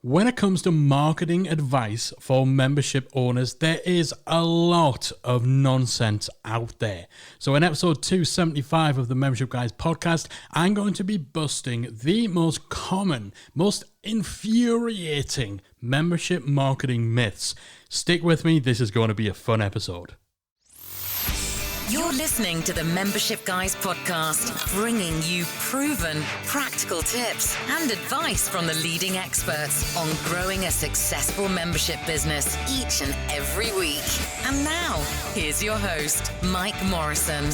When it comes to marketing advice for membership owners, there is a lot of nonsense out there. So in episode 275 of the Membership Guys podcast, I'm going to be busting the most common, most infuriating membership marketing myths. Stick with me, this is going to be a fun episode. You're listening to the Membership Guys podcast, bringing you proven, practical tips and advice from the leading experts on growing a successful membership business each and every week. And now, here's your host, Mike Morrison.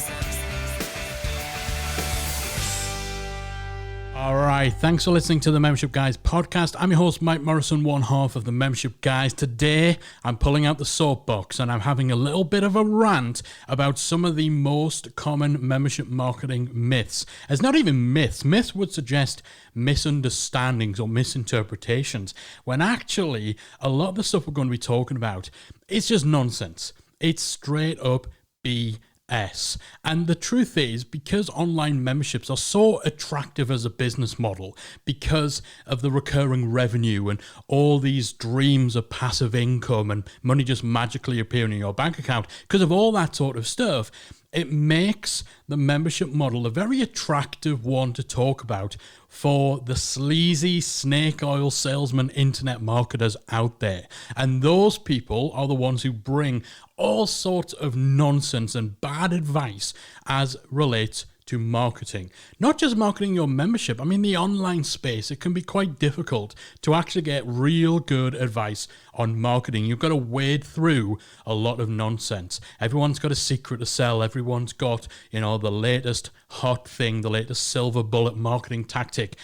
All right, thanks for listening to the Membership Guys podcast. I'm your host, Mike Morrison, one half of the Membership Guys. Today, I'm pulling out the soapbox and I'm having a little bit of a rant about some of the most common membership marketing myths. It's not even myths. Myths would suggest misunderstandings or misinterpretations, when actually a lot of the stuff we're going to be talking about is just nonsense. It's straight up BS. And the truth is, because online memberships are so attractive as a business model, because of the recurring revenue and all these dreams of passive income and money just magically appearing in your bank account, because of all that sort of stuff, it makes the membership model a very attractive one to talk about for the sleazy snake oil salesman internet marketers out there. And those people are the ones who bring all sorts of nonsense and bad advice as relates to marketing. Not just marketing your membership. I mean, the online space, it can be quite difficult to actually get real good advice on marketing. You've got to wade through a lot of nonsense. Everyone's got a secret to sell. Everyone's got, the latest hot thing, the latest silver bullet marketing tactic.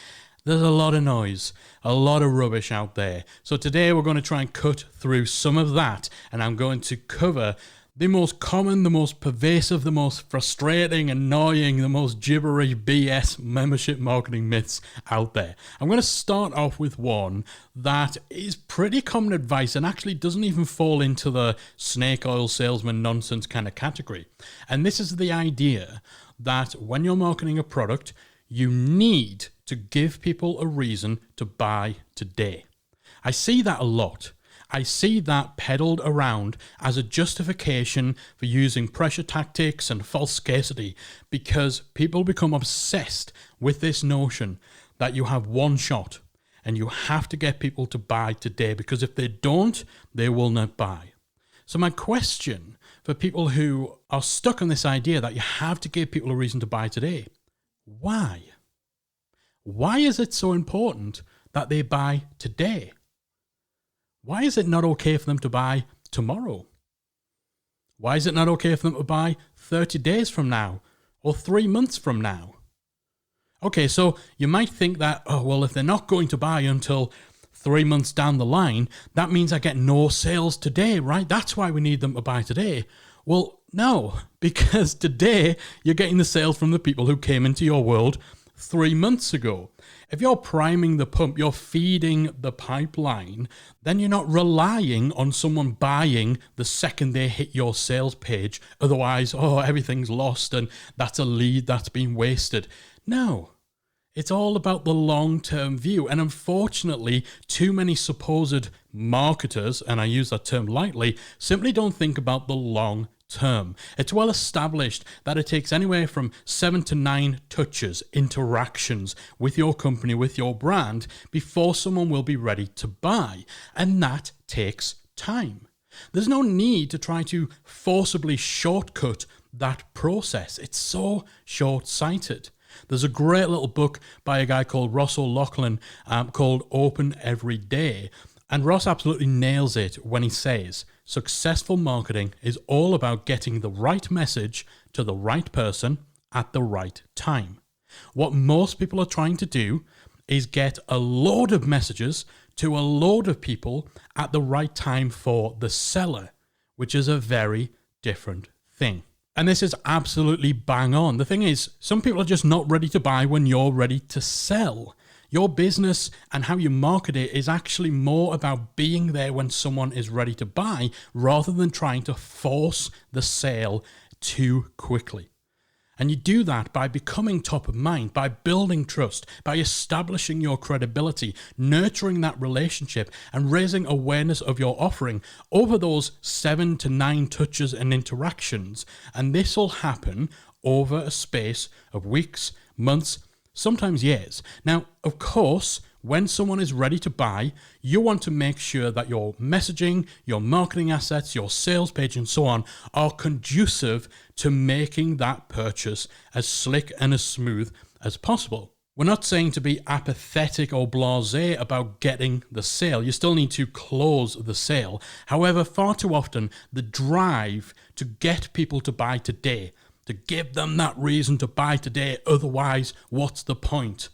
There's a lot of noise, a lot of rubbish out there. So today we're going to try and cut through some of that, and I'm going to cover the most common, the most pervasive, the most frustrating, annoying, the most gibbery BS membership marketing myths out there. I'm going to start off with one that is pretty common advice and actually doesn't even fall into the snake oil salesman nonsense kind of category. And this is the idea that when you're marketing a product, you need to give people a reason to buy today. I see that a lot. I see that peddled around as a justification for using pressure tactics and false scarcity, because people become obsessed with this notion that you have one shot and you have to get people to buy today, because if they don't, they will not buy. So my question for people who are stuck on this idea that you have to give people a reason to buy today, why? Why is it so important that they buy today? Why is it not okay for them to buy tomorrow? Why is it not okay for them to buy 30 days from now or 3 months from now? Okay, so you might think that, if they're not going to buy until 3 months down the line, that means I get no sales today, right? That's why we need them to buy today. Well, no, because today you're getting the sales from the people who came into your world 3 months ago. If you're priming the pump, you're feeding the pipeline, then you're not relying on someone buying the second they hit your sales page. Otherwise, everything's lost and that's a lead that's been wasted. No, it's all about the long-term view. And unfortunately, too many supposed marketers, and I use that term lightly, simply don't think about the long term. It's well established that it takes anywhere from 7 to 9 touches, interactions with your company, with your brand, before someone will be ready to buy. And that takes time. There's no need to try to forcibly shortcut that process. It's so short-sighted. There's a great little book by a guy called Ross O'Loughlin called Open Every Day. And Ross absolutely nails it when he says, successful marketing is all about getting the right message to the right person at the right time. What most people are trying to do is get a load of messages to a load of people at the right time for the seller, which is a very different thing. And this is absolutely bang on. The thing is, some people are just not ready to buy when you're ready to sell. Your business and how you market it is actually more about being there when someone is ready to buy, rather than trying to force the sale too quickly. And you do that by becoming top of mind, by building trust, by establishing your credibility, nurturing that relationship, and raising awareness of your offering over those 7 to 9 touches and interactions. And this will happen over a space of weeks, months, sometimes years. Now, of course, when someone is ready to buy, you want to make sure that your messaging, your marketing assets, your sales page, and so on are conducive to making that purchase as slick and as smooth as possible. We're not saying to be apathetic or blasé about getting the sale. You still need to close the sale. However, far too often, the drive to get people to buy today, to give them that reason to buy today, otherwise, what's the point?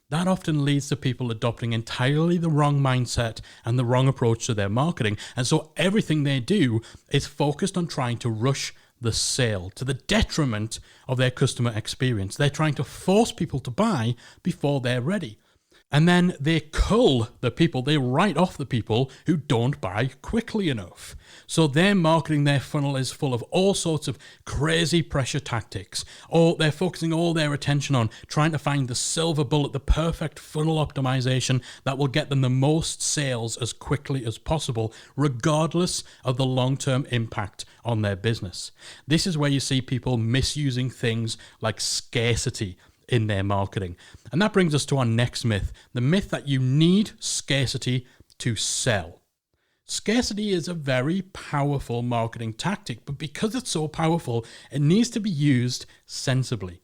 That often leads to people adopting entirely the wrong mindset and the wrong approach to their marketing. And so everything they do is focused on trying to rush the sale to the detriment of their customer experience. They're trying to force people to buy before they're ready. And then they cull the people, they write off the people who don't buy quickly enough. So their marketing, their funnel is full of all sorts of crazy pressure tactics, or they're focusing all their attention on trying to find the silver bullet, the perfect funnel optimization that will get them the most sales as quickly as possible, regardless of the long-term impact on their business. This is where you see people misusing things like scarcity in their marketing. And that brings us to our next myth, the myth that you need scarcity to sell. Scarcity is a very powerful marketing tactic, but because it's so powerful, it needs to be used sensibly.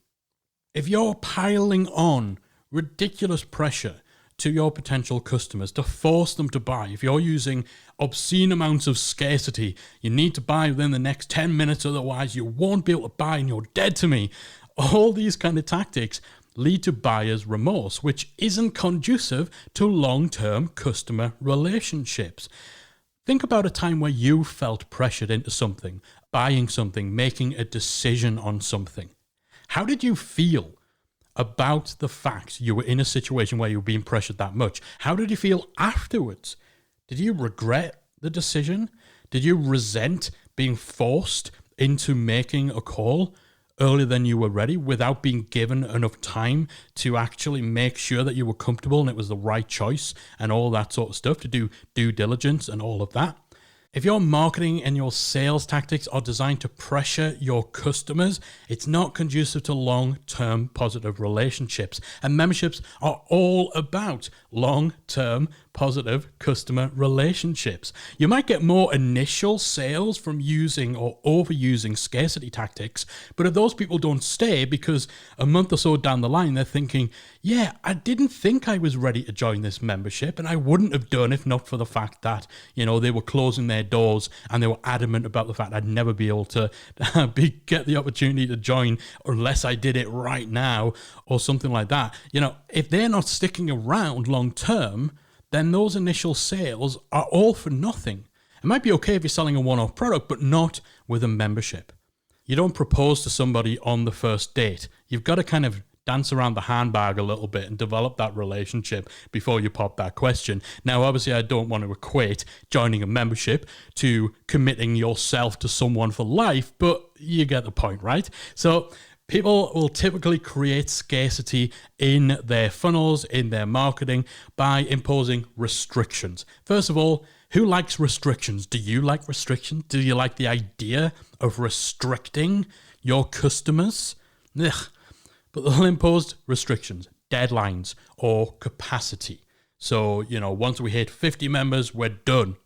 If you're piling on ridiculous pressure to your potential customers to force them to buy, if you're using obscene amounts of scarcity, you need to buy within the next 10 minutes, otherwise you won't be able to buy and you're dead to me. All these kind of tactics lead to buyer's remorse, which isn't conducive to long-term customer relationships. Think about a time where you felt pressured into something, buying something, making a decision on something. How did you feel about the fact you were in a situation where you were being pressured that much? How did you feel afterwards? Did you regret the decision? Did you resent being forced into making a call earlier than you were ready without being given enough time to actually make sure that you were comfortable and it was the right choice and all that sort of stuff, to do due diligence and all of that? If your marketing and your sales tactics are designed to pressure your customers, it's not conducive to long-term positive relationships. And memberships are all about long-term positive customer relationships. You might get more initial sales from using or overusing scarcity tactics, but if those people don't stay because a month or so down the line they're thinking, yeah, I didn't think I was ready to join this membership, and I wouldn't have done if not for the fact that, they were closing their doors and they were adamant about the fact I'd never be able to get the opportunity to join unless I did it right now or something like that. If they're not sticking around long term, then those initial sales are all for nothing. It might be okay if you're selling a one-off product, but not with a membership. You don't propose to somebody on the first date. You've got to kind of dance around the handbag a little bit and develop that relationship before you pop that question. Now, obviously, I don't want to equate joining a membership to committing yourself to someone for life, but you get the point, right? So people will typically create scarcity in their funnels, in their marketing, by imposing restrictions. First of all, who likes restrictions? Do you like restrictions? Do you like the idea of restricting your customers? Ugh. But they'll impose restrictions, deadlines, or capacity. So, once we hit 50 members, we're done.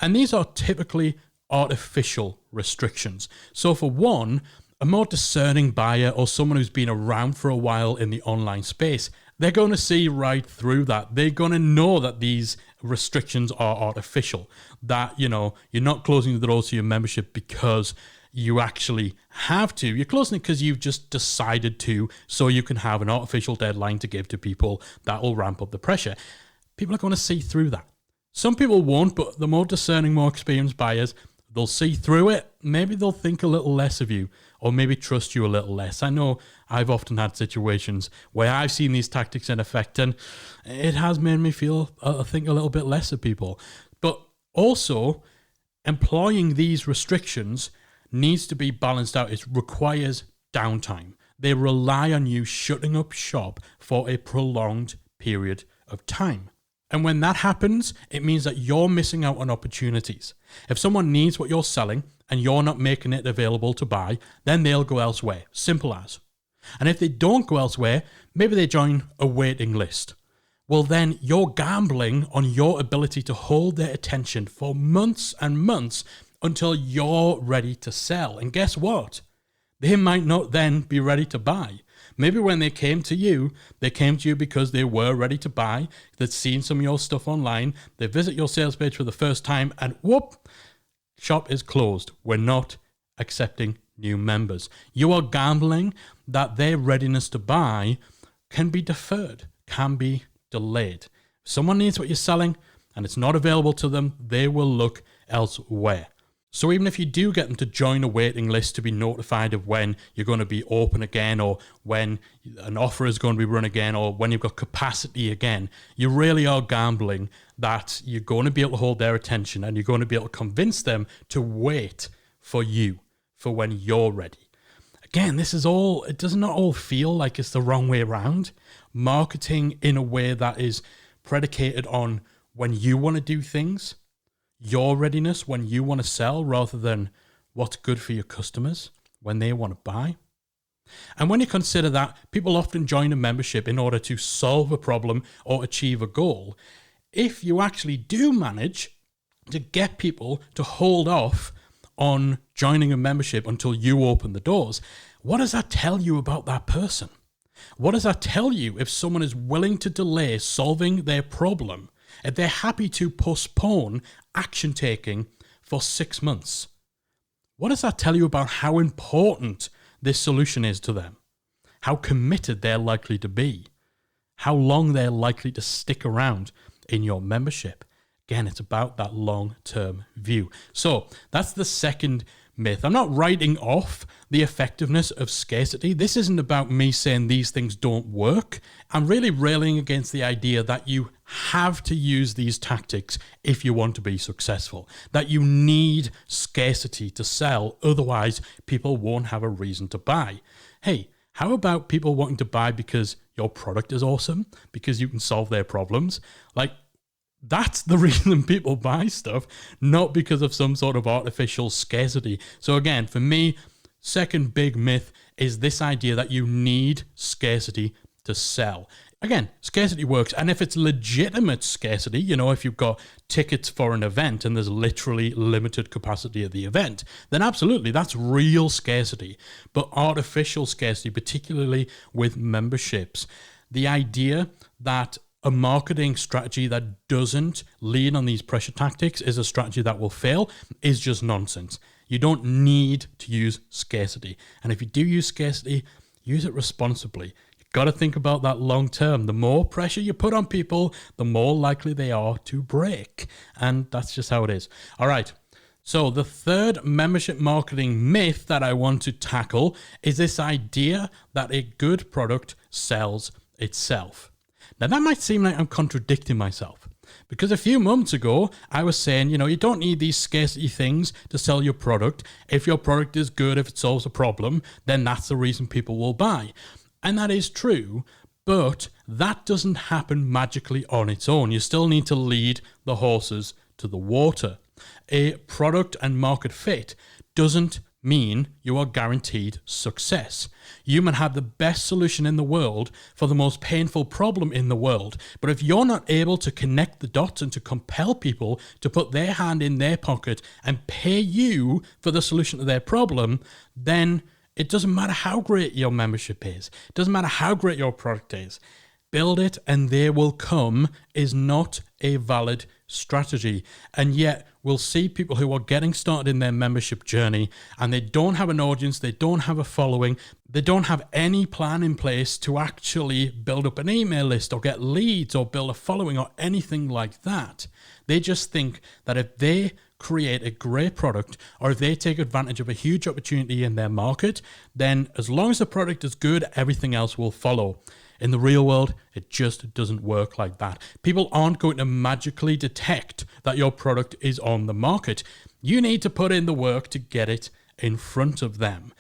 And these are typically artificial restrictions. So for one, a more discerning buyer or someone who's been around for a while in the online space, they're going to see right through that. They're going to know that these restrictions are artificial, that, you're not closing the doors to your membership because you actually have to. You're closing it because you've just decided to, so you can have an artificial deadline to give to people that will ramp up the pressure. People are going to see through that. Some people won't, but the more discerning, more experienced buyers, they'll see through it. Maybe they'll think a little less of you, or maybe trust you a little less. I know I've often had situations where I've seen these tactics in effect, and it has made me feel, I think, a little bit less of people. But also, employing these restrictions needs to be balanced out. It requires downtime. They rely on you shutting up shop for a prolonged period of time. And when that happens, it means that you're missing out on opportunities. If someone needs what you're selling and you're not making it available to buy, then they'll go elsewhere. Simple as. And if they don't go elsewhere, maybe they join a waiting list. Well, then you're gambling on your ability to hold their attention for months and months until you're ready to sell. And guess what? They might not then be ready to buy. Maybe when they came to you because they were ready to buy, they'd seen some of your stuff online, they visit your sales page for the first time, and whoop, shop is closed. We're not accepting new members. You are gambling that their readiness to buy can be deferred, can be delayed. If someone needs what you're selling and it's not available to them, they will look elsewhere. So even if you do get them to join a waiting list to be notified of when you're going to be open again, or when an offer is going to be run again, or when you've got capacity again, you really are gambling that you're going to be able to hold their attention and you're going to be able to convince them to wait for you, for when you're ready. Again, it does not all feel like it's the wrong way around. Marketing in a way that is predicated on when you want to do things, your readiness when you want to sell, rather than what's good for your customers when they want to buy. And when you consider that people often join a membership in order to solve a problem or achieve a goal, if you actually do manage to get people to hold off on joining a membership until you open the doors, what does that tell you about that person? What does that tell you if someone is willing to delay solving their problem, if they're happy to postpone action taking for 6 months? What does that tell you about how important this solution is to them? How committed they're likely to be? How long they're likely to stick around in your membership? Again, it's about that long-term view. So that's the second myth. I'm not writing off the effectiveness of scarcity. This isn't about me saying these things don't work. I'm really railing against the idea that you have to use these tactics if you want to be successful, that you need scarcity to sell, otherwise people won't have a reason to buy. Hey, how about people wanting to buy because your product is awesome, because you can solve their problems? That's the reason people buy stuff, not because of some sort of artificial scarcity. So again, for me, second big myth is this idea that you need scarcity to sell. Again, scarcity works. And if it's legitimate scarcity, if you've got tickets for an event and there's literally limited capacity at the event, then absolutely, that's real scarcity. But artificial scarcity, particularly with memberships, the idea that a marketing strategy that doesn't lean on these pressure tactics is a strategy that will fail is just nonsense. You don't need to use scarcity. And if you do use scarcity, use it responsibly. You've got to think about that long term. The more pressure you put on people, the more likely they are to break. And that's just how it is. All right. So the third membership marketing myth that I want to tackle is this idea that a good product sells itself. Now, that might seem like I'm contradicting myself, because a few months ago, I was saying, you don't need these scarcity things to sell your product. If your product is good, if it solves a problem, then that's the reason people will buy. And that is true, but that doesn't happen magically on its own. You still need to lead the horses to the water. A product and market fit doesn't mean you are guaranteed success. You might have the best solution in the world for the most painful problem in the world, but if you're not able to connect the dots and to compel people to put their hand in their pocket and pay you for the solution to their problem, then it doesn't matter how great your membership is. It doesn't matter how great your product is. Build it and they will come is not a valid strategy. And yet we'll see people who are getting started in their membership journey and they don't have an audience, they don't have a following, they don't have any plan in place to actually build up an email list or get leads or build a following or anything like that. They just think that if they create a great product or if they take advantage of a huge opportunity in their market, then as long as the product is good, everything else will follow. In the real world, it just doesn't work like that. People aren't going to magically detect that your product is on the market. You need to put in the work to get it in front of them.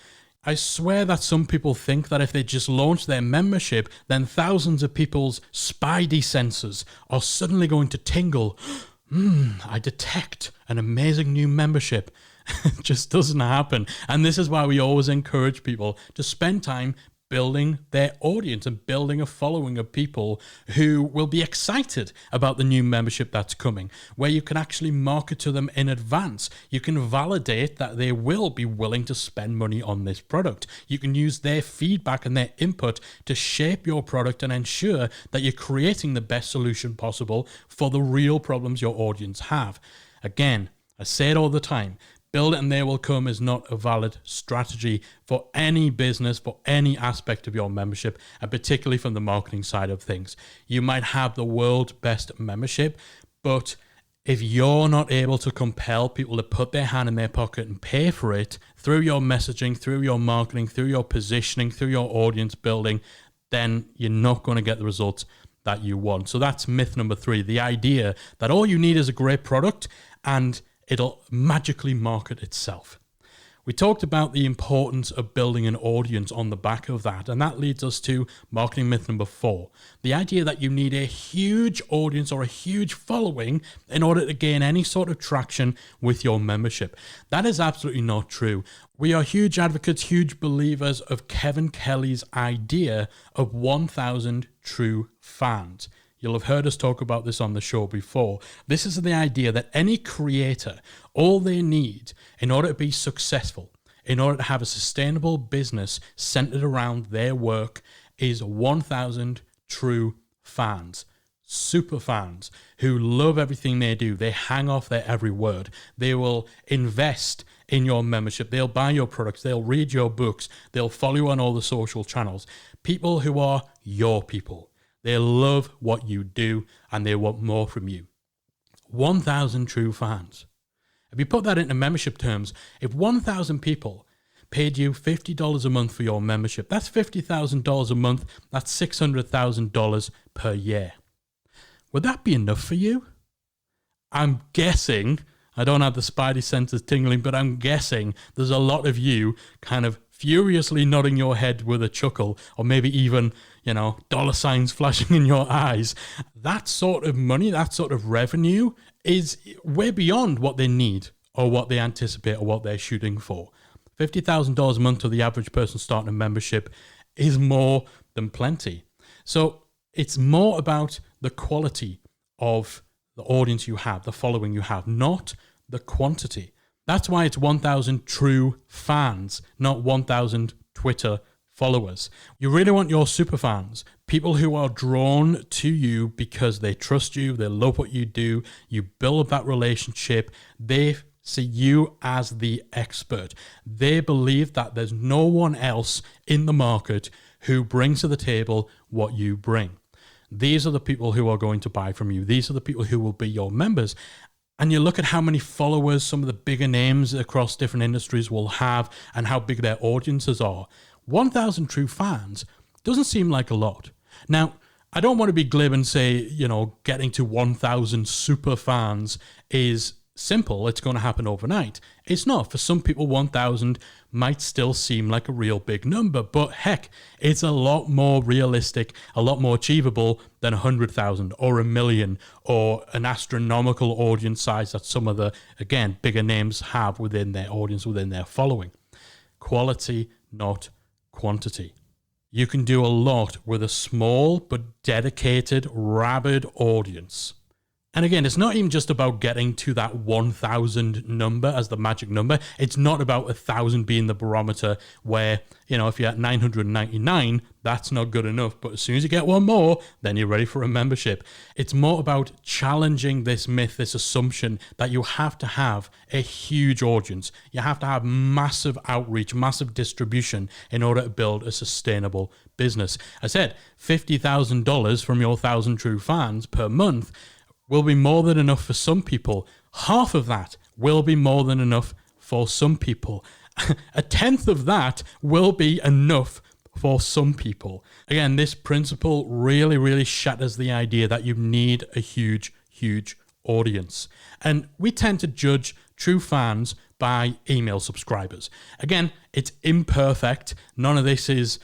I swear that some people think that if they just launch their membership, then thousands of people's spidey senses are suddenly going to tingle. I detect an amazing new membership. It just doesn't happen. And this is why we always encourage people to spend time building their audience and building a following of people who will be excited about the new membership that's coming, where you can actually market to them in advance. You can validate that they will be willing to spend money on this product. You can use their feedback and their input to shape your product and ensure that you're creating the best solution possible for the real problems your audience have. Again, I say it all the time, build it and they will come is not a valid strategy for any business, for any aspect of your membership, and particularly from the marketing side of things. You might have the world's best membership, but if you're not able to compel people to put their hand in their pocket and pay for it through your messaging, through your marketing, through your positioning, through your audience building, then you're not going to get the results that you want. So that's myth number 3, the idea that all you need is a great product and it'll magically market itself. We talked about the importance of building an audience on the back of that, and that leads us to marketing myth number 4, the idea that you need a huge audience or a huge following in order to gain any sort of traction with your membership. That is absolutely not true. We are huge advocates, huge believers of Kevin Kelly's idea of 1,000 true fans. You'll have heard us talk about this on the show before. This is the idea that any creator, all they need in order to be successful, in order to have a sustainable business centered around their work, is 1,000 true fans. Super fans who love everything they do. They hang off their every word. They will invest in your membership. They'll buy your products. They'll read your books. They'll follow you on all the social channels. People who are your people. They love what you do and they want more from you. 1,000 true fans. If you put that into membership terms, if 1,000 people paid you $50 a month for your membership, that's $50,000 a month. That's $600,000 per year. Would that be enough for you? I'm guessing, I don't have the spidey senses tingling, but I'm guessing there's a lot of you kind of furiously nodding your head with a chuckle, or maybe even, dollar signs flashing in your eyes. That sort of money, that sort of revenue is way beyond what they need or what they anticipate or what they're shooting for. $50,000 a month to the average person starting a membership is more than plenty. So it's more about the quality of the audience you have, the following you have, not the quantity. That's why it's 1,000 true fans, not 1,000 Twitter followers. You really want your super fans, people who are drawn to you because they trust you, they love what you do, you build that relationship, they see you as the expert. They believe that there's no one else in the market who brings to the table what you bring. These are the people who are going to buy from you. These are the people who will be your members. And you look at how many followers some of the bigger names across different industries will have and how big their audiences are. 1,000 true fans doesn't seem like a lot. Now, I don't want to be glib and say, getting to 1,000 super fans is simple. It's going to happen overnight. It's not. For some people, 1,000 might still seem like a real big number, but heck, it's a lot more realistic, a lot more achievable than 100,000 or 1 million or an astronomical audience size that some of the, again, bigger names have within their audience, within their following. Quality, not quantity. You can do a lot with a small but dedicated, rabid audience. And again, it's not even just about getting to that 1,000 number as the magic number. It's not about 1,000 being the barometer where, if you're at 999, that's not good enough. But as soon as you get one more, then you're ready for a membership. It's more about challenging this myth, this assumption that you have to have a huge audience. You have to have massive outreach, massive distribution in order to build a sustainable business. I said $50,000 from your 1,000 true fans per month will be more than enough for some people. Half of that will be more than enough for some people. 1/10 of that will be enough for some people. Again, this principle really, really shatters the idea that you need a huge, huge audience. And we tend to judge true fans by email subscribers. Again, it's imperfect. None of this is,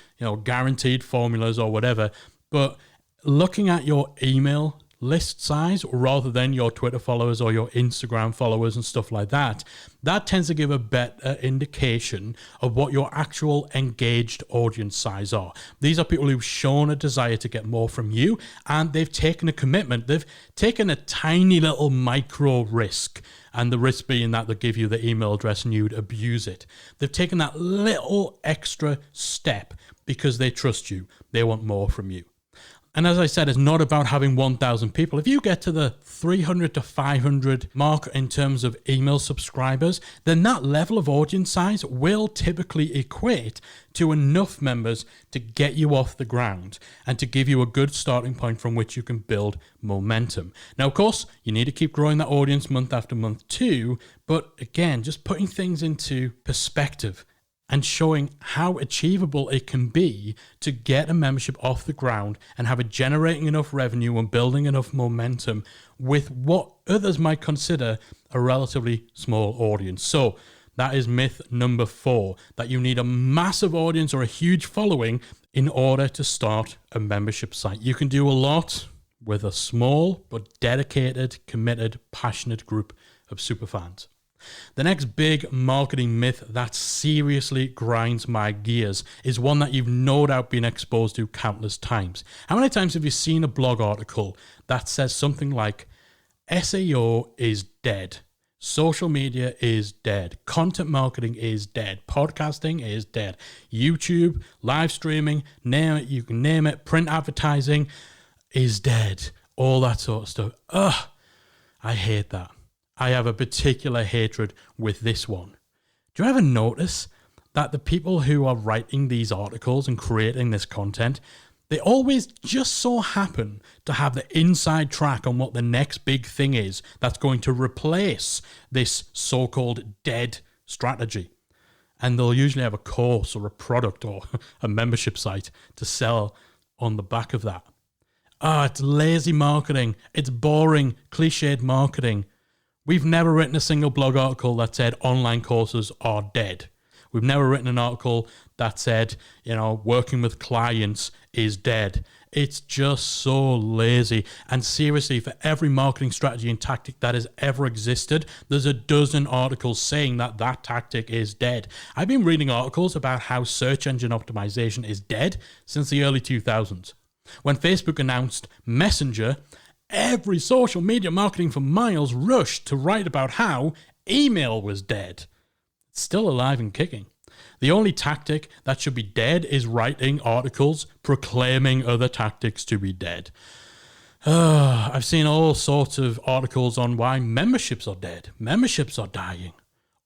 guaranteed formulas or whatever, but looking at your email list size rather than your Twitter followers or your Instagram followers and stuff like that, that tends to give a better indication of what your actual engaged audience size are. These are people who've shown a desire to get more from you, and they've taken a commitment. They've taken a tiny little micro risk, and the risk being that they'll give you the email address and you'd abuse it. They've taken that little extra step because they trust you. They want more from you. And as I said, it's not about having 1,000 people. If you get to the 300 to 500 mark in terms of email subscribers, then that level of audience size will typically equate to enough members to get you off the ground and to give you a good starting point from which you can build momentum. Now, of course, you need to keep growing that audience month after month too. But again, just putting things into perspective and showing how achievable it can be to get a membership off the ground and have it generating enough revenue and building enough momentum with what others might consider a relatively small audience. So that is myth number 4, that you need a massive audience or a huge following in order to start a membership site. You can do a lot with a small but dedicated, committed, passionate group of superfans. The next big marketing myth that seriously grinds my gears is one that you've no doubt been exposed to countless times. How many times have you seen a blog article that says something like, SEO is dead, social media is dead, content marketing is dead, podcasting is dead, YouTube, live streaming, name it, you can name it, print advertising is dead, all that sort of stuff. Ugh, I hate that. I have a particular hatred with this one. Do you ever notice that the people who are writing these articles and creating this content, they always just so happen to have the inside track on what the next big thing is that's going to replace this so-called dead strategy? And they'll usually have a course or a product or a membership site to sell on the back of that. It's lazy marketing. It's boring, cliched marketing. We've never written a single blog article that said online courses are dead. We've never written an article that said, working with clients is dead. It's just so lazy. And seriously, for every marketing strategy and tactic that has ever existed, there's a dozen articles saying that that tactic is dead. I've been reading articles about how search engine optimization is dead since the early 2000s. When Facebook announced Messenger, every social media marketing for miles rushed to write about how email was dead. It's still alive and kicking. The only tactic that should be dead is writing articles proclaiming other tactics to be dead. I've seen all sorts of articles on why memberships are dead. Memberships are dying.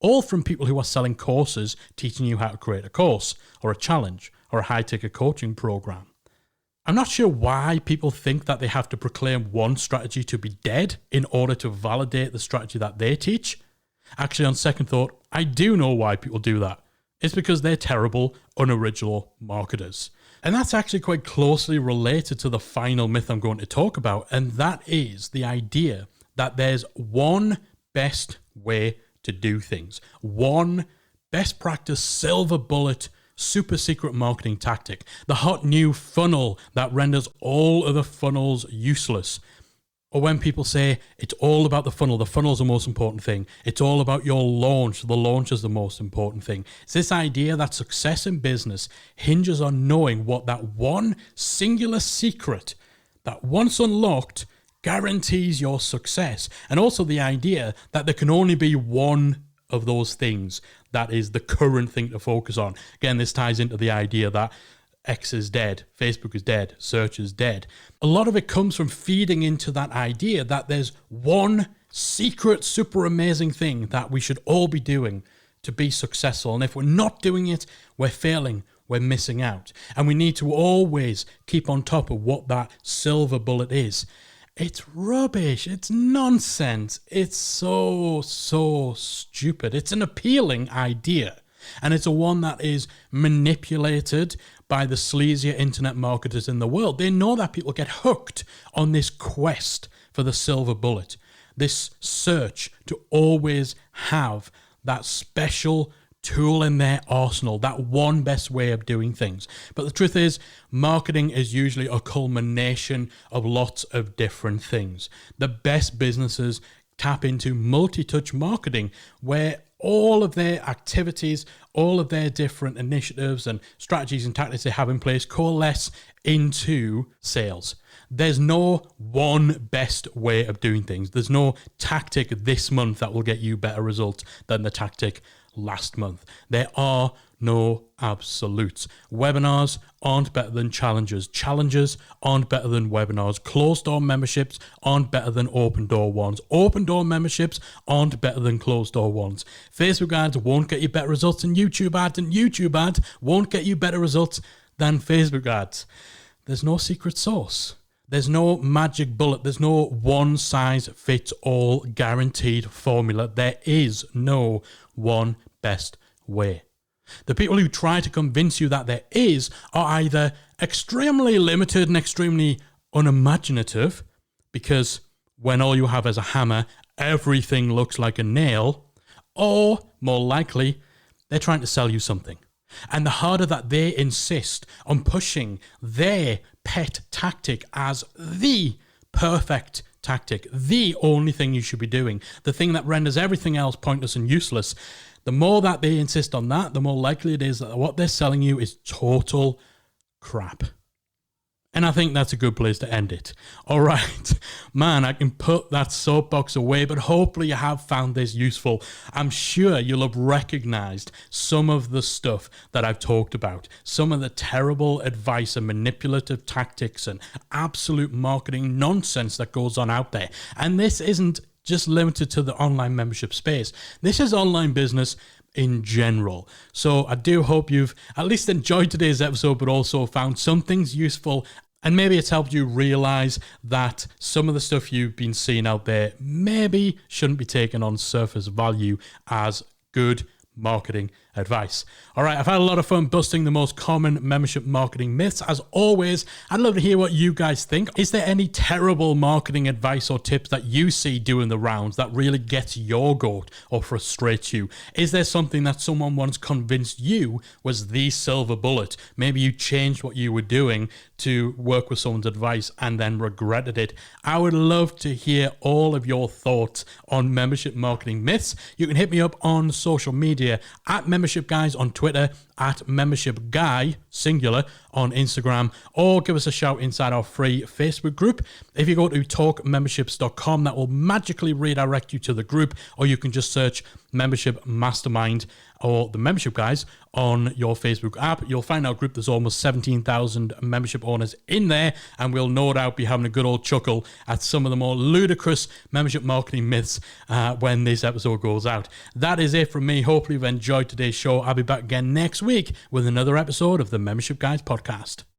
All from people who are selling courses teaching you how to create a course or a challenge or a high-ticket coaching program. I'm not sure why people think that they have to proclaim one strategy to be dead in order to validate the strategy that they teach. Actually, on second thought, I do know why people do that. It's because they're terrible, unoriginal marketers. And that's actually quite closely related to the final myth I'm going to talk about, and that is the idea that there's one best way to do things. One best practice silver bullet super secret marketing tactic, the hot new funnel that renders all other funnels useless. Or when people say it's all about the funnel's the most important thing. It's all about your launch. The launch is the most important thing. It's this idea that success in business hinges on knowing what that one singular secret that once unlocked guarantees your success. And also the idea that there can only be one of those things that is the current thing to focus on. Again, this ties into the idea that X is dead, Facebook is dead, search is dead. A lot of it comes from feeding into that idea that there's one secret, super amazing thing that we should all be doing to be successful. And if we're not doing it, we're failing, we're missing out. And we need to always keep on top of what that silver bullet is. It's rubbish. It's nonsense. It's so stupid. It's an appealing idea. And it's a one that is manipulated by the sleazier internet marketers in the world. They know that people get hooked on this quest for the silver bullet. this search to always have that special tool in their arsenal, that one best way of doing things. But the truth is, marketing is usually a culmination of lots of different things. The best businesses tap into multi-touch marketing, where all of their activities, all of their different initiatives and strategies and tactics they have in place coalesce into sales. There's no one best way of doing things. There's no tactic this month that will get you better results than the tactic last month. There are no absolutes. Webinars aren't better than challenges. Challenges aren't better than webinars. Closed door memberships aren't better than open door ones. Open door memberships aren't better than closed door ones. Facebook ads won't get you better results than YouTube ads, and YouTube ads won't get you better results than Facebook ads. There's no secret sauce. There's no magic bullet. There's no one size fits all guaranteed formula. There is no one best way. The people who try to convince you that there is are either extremely limited and extremely unimaginative, because when all you have is a hammer, everything looks like a nail, or more likely, they're trying to sell you something. And the harder that they insist on pushing their pet tactic as the perfect tactic, the only thing you should be doing, the thing that renders everything else pointless and useless, the more that they insist on that, the more likely it is that what they're selling you is total crap. And I think that's a good place to end it. All right, man, I can put that soapbox away, but hopefully you have found this useful. I'm sure you'll have recognized some of the stuff that I've talked about, some of the terrible advice and manipulative tactics and absolute marketing nonsense that goes on out there. And this isn't just limited to the online membership space. This is online business in general. So I do hope you've at least enjoyed today's episode, but also found some things useful. And maybe it's helped you realize that some of the stuff you've been seeing out there maybe shouldn't be taken on surface value as good marketing advice. All right, I've had a lot of fun busting the most common membership marketing myths. As always, I'd love to hear what you guys think. Is there any terrible marketing advice or tips that you see doing the rounds that really gets your goat or frustrates you? Is there something that someone once convinced you was the silver bullet? Maybe you changed what you were doing to work with someone's advice and then regretted it. I would love to hear all of your thoughts on membership marketing myths. You can hit me up on social media at Membership Guys on Twitter, at Membership Guy, singular, on Instagram, or give us a shout inside our free Facebook group. If you go to talkmemberships.com, that will magically redirect you to the group, or you can just search Membership Mastermind or the Membership Guys on your Facebook app. You'll find our group. There's almost 17,000 membership owners in there, and we'll no doubt be having a good old chuckle at some of the more ludicrous membership marketing myths when this episode goes out. That is it from me. Hopefully you've enjoyed today's show. I'll be back again next week with another episode of the Membership Guys podcast.